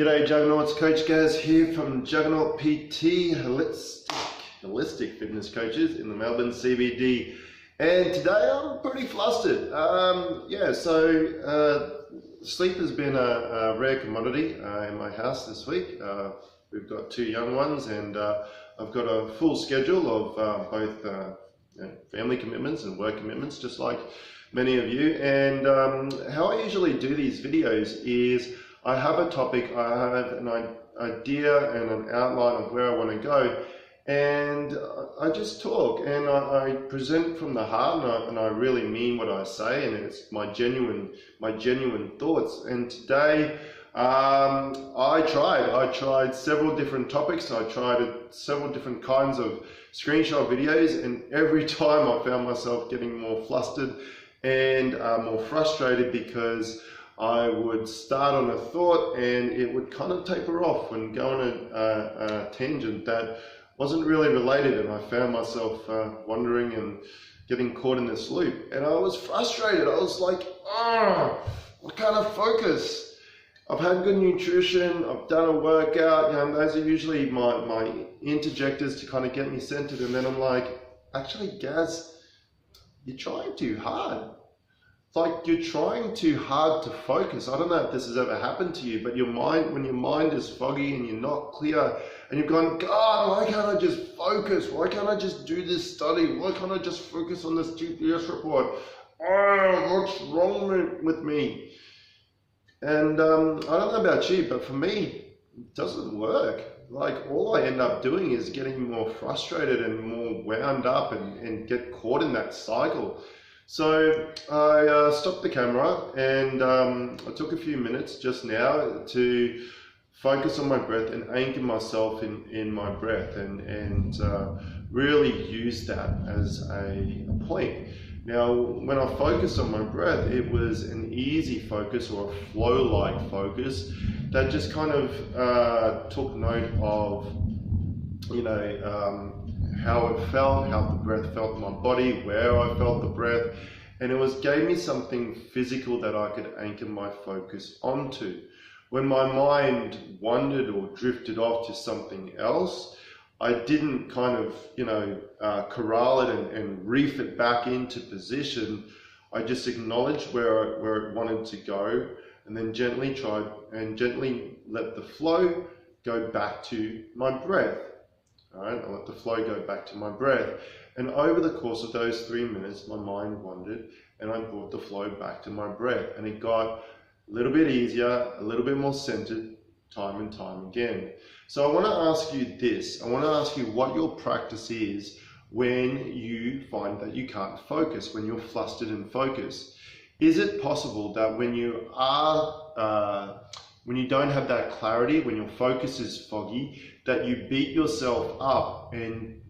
G'day Juggernauts, Coach Gaz here from Juggernaut PT, holistic fitness coaches in the Melbourne CBD. And today I'm pretty flustered. Sleep has been a rare commodity in my house this week. We've got two young ones and I've got a full schedule of both family commitments and work commitments, just like many of you. And how I usually do these videos is I have a topic, I have an idea and an outline of where I want to go, and I just talk and I present from the heart, and I really mean what I say, and it's my genuine thoughts. And today I tried several different topics. I tried several different kinds of screenshot videos, and every time I found myself getting more flustered and more frustrated, because I would start on a thought and it would kind of taper off and go on a tangent that wasn't really related, and I found myself wandering and getting caught in this loop, and I was frustrated. I was like, I can't focus. I've had good nutrition, I've done a workout, those are usually my interjectors to kind of get me centered, and then I'm like, actually Gaz, you're trying too hard. Like, you're trying too hard to focus. I don't know if this has ever happened to you, but when your mind is foggy and you're not clear, and you've gone, God, why can't I just focus? Why can't I just do this study? Why can't I just focus on this GPS report? What's wrong with me? And I don't know about you, but for me, it doesn't work. Like, all I end up doing is getting more frustrated and more wound up and get caught in that cycle. So I stopped the camera and I took a few minutes just now to focus on my breath and anchor myself in my breath, and really use that as a point. Now, when I focused on my breath, it was an easy focus, or a flow-like focus, that just kind of took note of, how it felt, how the breath felt in my body, where I felt the breath, and it gave me something physical that I could anchor my focus onto. When my mind wandered or drifted off to something else, I didn't kind of, corral it and reef it back into position. I just acknowledged where it wanted to go, and then gently let the flow go back to my breath. All right, I let the flow go back to my breath. And over the course of those 3 minutes, my mind wandered and I brought the flow back to my breath. And it got a little bit easier, a little bit more centered, time and time again. So I want to ask you this. I want to ask you what your practice is when you find that you can't focus, when you're flustered in focus. Is it possible that when you don't have that clarity, when your focus is foggy, that you beat yourself up and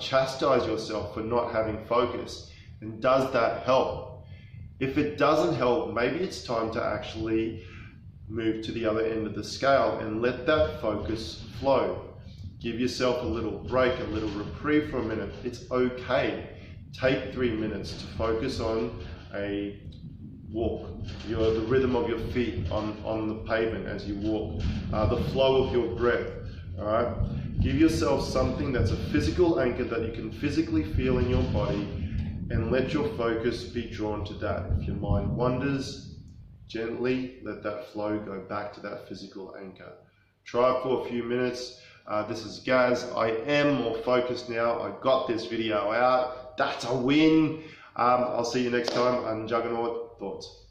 chastise yourself for not having focus? And does that help? If it doesn't help, maybe it's time to actually move to the other end of the scale and let that focus flow. Give yourself a little break, a little reprieve for a minute. It's okay. Take 3 minutes to focus on a walk, the rhythm of your feet on the pavement as you walk, the flow of your breath. All right, give yourself something that's a physical anchor that you can physically feel in your body, and let your focus be drawn to that. If your mind wanders, gently let that flow go back to that physical anchor. Try it for a few minutes. This is Gaz. I am more focused now. I got this video out. That's a win. I'll see you next time on Juggernaut Thoughts.